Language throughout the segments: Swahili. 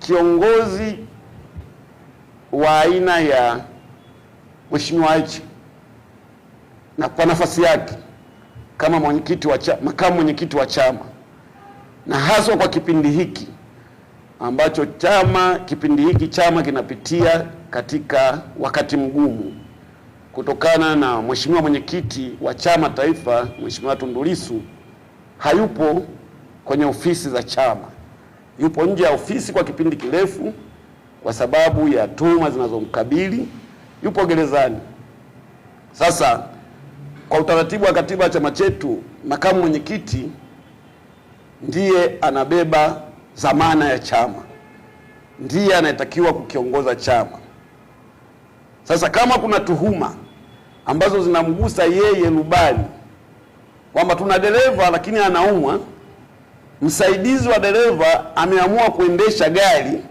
kiongozi wa aina ya Mheshimiwa Heche na kwa nafasi yake kama makamu mwenyekiti wa chama, na haswa kwa kipindi hiki ambacho chama kinapitia katika wakati mgumu kutokana na Mheshimiwa mwenyekiti wa chama taifa Mheshimiwa Tundu Lissu hayupo kwenye ofisi za chama, yupo nje ya ofisi kwa kipindi kirefu kwa sababu ya tuhuma zinazomkabili, yupo gerezani. Sasa kwa utaratibu wa katiba ya chama chetu, makamu mwenyekiti ndiye anabeba dhamana ya chama, ndiye anayetakiwa kukiongoza chama. Sasa kama kuna tuhuma ambazo zinamgusa yeye rubani, kwamba tuna dereva lakini anaumwa, msaidizi wa dereva ameamua kuendesha gari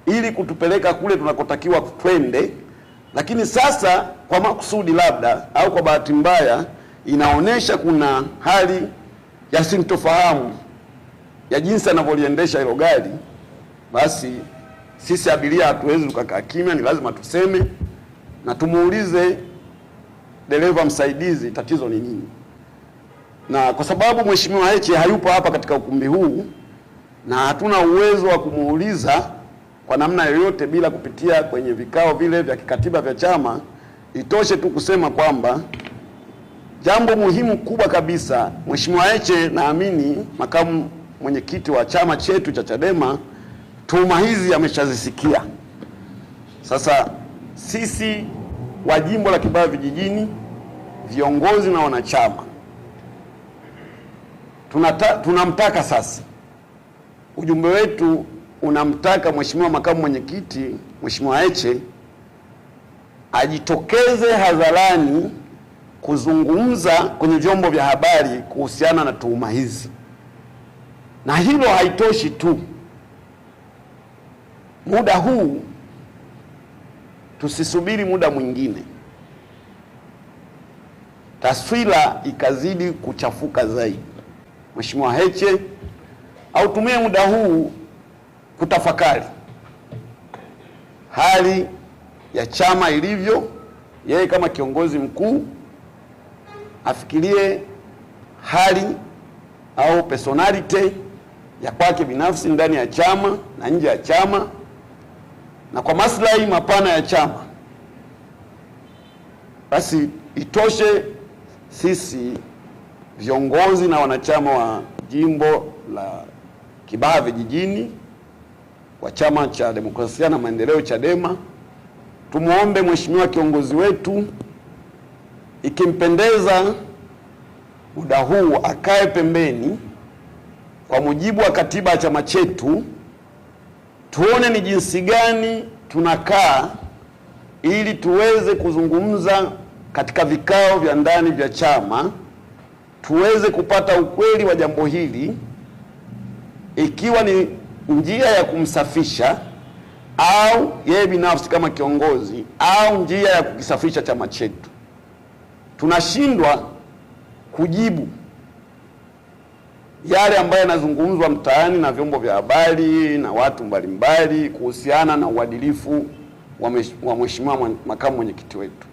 ili kutupeleka kule tunakotakiwa twende, lakini sasa kwa makusudi labda au kwa bahati mbaya inaonesha kuna hali ya sintofahamu ya jinsi anavyoliendesha hilo gari, basi sisi abiria hatuwezi tukakaa kimya, ni lazima tuseme na tumuulize dereva msaidizi tatizo ni nini. Na kwa sababu Mheshimiwa Heche hayupo hapa katika ukumbi huu na hatuna uwezo wa kumuuliza kwa namna yoyote bila kupitia kwenye vikao vile vya kikatiba vya chama, itoshe tu kusema kwamba jambo muhimu kubwa kabisa, Mheshimiwa Heche naamini makamu mwenyekiti wa chama chetu cha Chadema tuhuma hizi ameshazisikia. Sasa sisi wa jimbo la Kibaha Vijijini, viongozi na wanachama, tunamtaka sasa, ujumbe wetu unamtaka Mheshimiwa makamu mwenyekiti Mheshimiwa Heche ajitokeze hadharani kuzungumza kwenye vyombo vya habari kuhusiana na tuhuma hizi. Na hilo haitoshi tu, muda huu tusisubiri muda mwingine taswira ikazidi kuchafuka zaidi. Mheshimiwa Heche autumie muda huu kutafakari hali ya chama ilivyo, yeye kama kiongozi mkuu afikirie hali au personality ya kwake binafsi ndani ya chama na nje ya chama, na kwa maslahi mapana ya chama. Basi itoshe sisi viongozi na wanachama wa jimbo la Kibaha Vijijini wa Chama cha Demokrasia na Maendeleo Chadema tumuombe Mheshimiwa kiongozi wetu, ikimpendeza muda huu akae pembeni kwa mujibu wa katiba ya chama chetu, tuone ni jinsi gani tunakaa ili tuweze kuzungumza katika vikao vya ndani vya chama, tuweze kupata ukweli wa jambo hili, ikiwa ni njia ya kumsafisha au yeye binafsi kama kiongozi au njia ya kukisafisha chama chetu. Tunashindwa kujibu yale ambayo yanazungumzwa mtaani na vyombo vya habari na watu mbalimbali kuhusiana na uadilifu wa Mheshimiwa makamu mwenyekiti wetu.